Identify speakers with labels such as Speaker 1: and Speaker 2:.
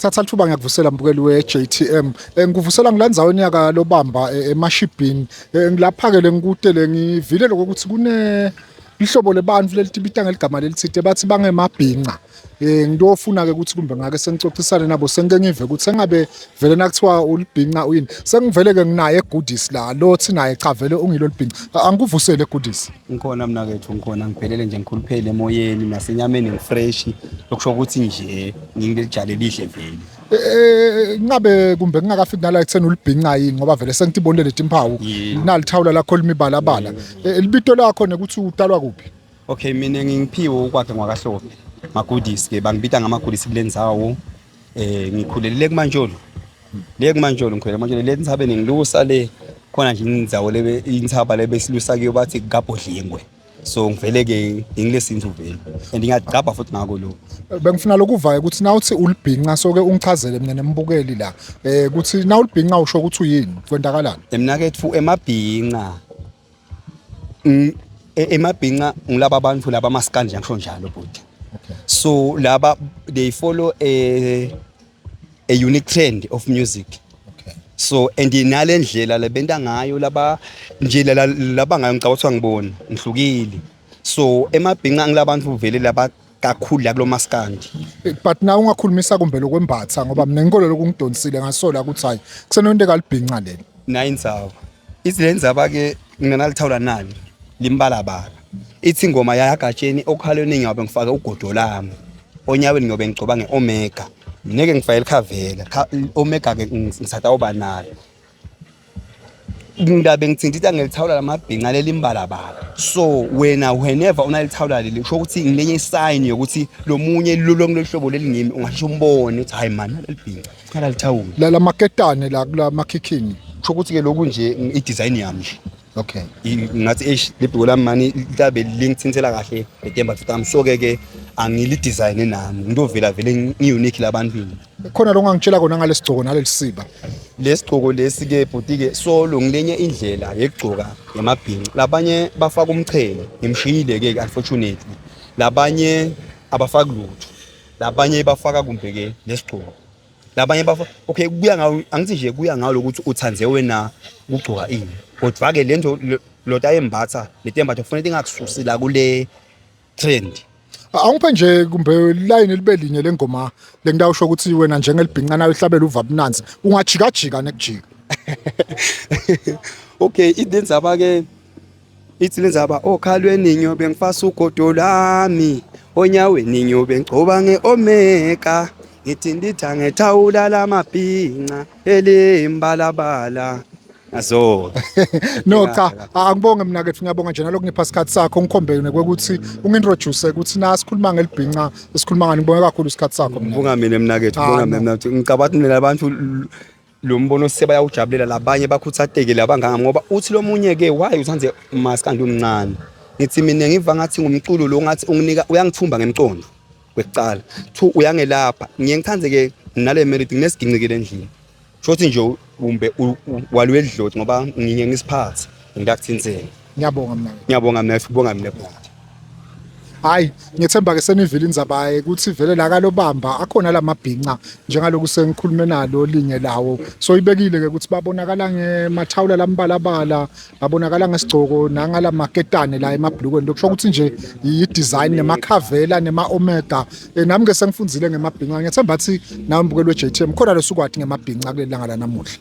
Speaker 1: ngiyakuthatha lithuba ngiyakuvusela mbukeli we-JTM. Ngikuvusela ngilandzaweni yaka lobamba emashibhini. Ngilapha-ke ngikutele ngivile lokuthi lihlobo lebantfu lelitibita ngeligama lelitsite bathi bangemabhinca. Ngiyofuna-ke ukuthi kumbe ngake sengixoxisane nabo sengike ngive ukuthi sengabe vele nakuthiwa ulibhinca uyini. Sengivele-ke nginaye eGoodies la lo thi naye cha vele ungilo libhinca. Angikuvusele eGoodies.
Speaker 2: Ngikhona mina kethu ngikhona ngiphelele nje ngikhuluphele emoyeni nasenyameni ngifresh lokusho ukuthi nje ngingelijale lihle vele.
Speaker 1: Ngabe kumbe ngingakafiki nala ekutheni ulibhinca yini ngoba vele sengitibonile leti mpawu. Nalithawula lakho limibalabala. Libito lakho nekuthi udalwa kuphi?
Speaker 2: Okay, mina ngingiphiwe ukwakhe ngwakaHlophe. Magoodies ke bangibita ngamagoodies kulendzawo. Ngikhulelele kuMantsholo. Le kuMantsholo ngikhulele eMantsholo le ntshabe nengilusa le khona nje indzawo lebe inthaba lebe silusa kiyo bathi kaBhodlingwe. So ngivele ke ngilesinthu vele. Ngingagqaba futhi ngako lo.
Speaker 1: Bengifuna lokuva ukuthi na uthi ulibhinca so ke ungichazele mina nembukeli la. Ukuthi na ulibhinca usho ukuthi uyini? Kwenzakalani?
Speaker 2: Mina kethu emabhinca. Emabhinca ngilaba abantu laba maskandi nje ngisho njalo bhuti.
Speaker 1: Okay.
Speaker 2: So laba they follow a unique trend of music.
Speaker 1: Okay.
Speaker 2: So nalendlela lebenta ngayo laba nje laba ngayo ngicabanga ngibona ngihlukile. So emabhinca ngilabantu vele laba kakhulu la kulo maskandi.
Speaker 1: But na ungakhulumisa kumbe lokwembatha ngoba mina ngikole lokungidonsile ngasola ukuthi hayi kusenonto kalibhinca leli.
Speaker 2: Nayinzawo. Izilenzaba ke nginalithawula nani limbalabala. Ithi ingoma yayagatsheni okhalweni ngiyabe ngifaka ugodo lami. Onyaweni ngiyobe ngigcoba ngeOmega. Ngeke ngifayele khavela. Omega ke ngisatha obanalo. Ngingabe ngithintita ngelithawula lamabhinca lelimbalabala. So whenever unalithawula leli usho ukuthi ngilenye sign yokuthi lo munye lolongohlobo lelingimi ungasho umbone uthi hayi man lelibhinca. Khala lithawula.
Speaker 1: La maketane la kula makhikhini.
Speaker 2: Usho ukuthi ke lokhu nje i-design yami.
Speaker 1: Okay.
Speaker 2: Ngathi libhiko lami mani libe lingithinthela kahle letemba futhi so ke angili design nami ngitovela vele ngiunique labantu.
Speaker 1: Khona lo ngangitshela kona ngalesigcoko nalelisiba.
Speaker 2: Lesigcoko lesi ke bhuti ke solo ngilenye indlela yegcoka yamabhinqa. Labanye bafaka umchele ngimshiyile ke unfortunately. Labanye abafaka lutho. Labanye bafaka kumbe ke lesigcoko. Labanye bafaka okay kuya ngawo angithi nje kuya ngawo ukuthi uthanze wena ukugcoka ini. Kodwa ke lento lota embatha letembatho kufanele ingakususi la kule trend.
Speaker 1: Angiphe nje kumbe line libe linye lengoma lengidawusho ukuthi wena njengelibhinca nayo ihlabela uvabunanzi ungajika jika nekujika.
Speaker 2: Okay, idenzaba ke ithi lenzaba okhalweni ngiyobe ngifasa ugodo lami onyaweni ngiyobe ngigcoba ngeOmega ngithi nditha ngethawula lamabhinca elimbalabala. Azo.
Speaker 1: No cha angibonge mina ke ngiyabonga nje nalokho ngipha isikhathi sakho ngikhombele ukuthi ungintroduce ukuthi na sikhuluma ngelibhinca esikhuluma ngani ngibonge kakhulu isikhathi sakho mina.
Speaker 2: Ngibonga mina kethu ngibonga mina ngicabanga mina labantu lo mbono sebayawujabulela labanye bakhuthateke labanganga ngoba uthi lo munye ke why uthanze maskandi omncane. Ngithi mina ngiva ngathi ngumculo lo ngathi unginika uyangithumba ngemcondo kwecala. Thu uyangelapha ngiye ngithanze ke nale melody nesiginqikele endlini. Shothi nje kumbe walwe edloti ngoba nginye ngisiphathe ngiyakuthinsela.
Speaker 1: Ngiyabonga mina.
Speaker 2: Ngiyabonga mina ngibonga mina.
Speaker 1: Hayi ngiyethemba ke senivile inzabaye ukuthi vele la kalobamba akhona lamabhinca njengaloku sengikhulume nalo linye lawo so ibekile ke ukuthi babonakala ngemathawula lambalabala babonakala ngesigcoko nangala maketane la emabhlukweni lokusho ukuthi nje i-design nemakhavela nema-Omega nami ke sengifundzile ngemabhinca ngiyethemba ukuthi nawe mbukeli we-JTM khona lesukwathi ngemabhinca kuleli langa la namuhla.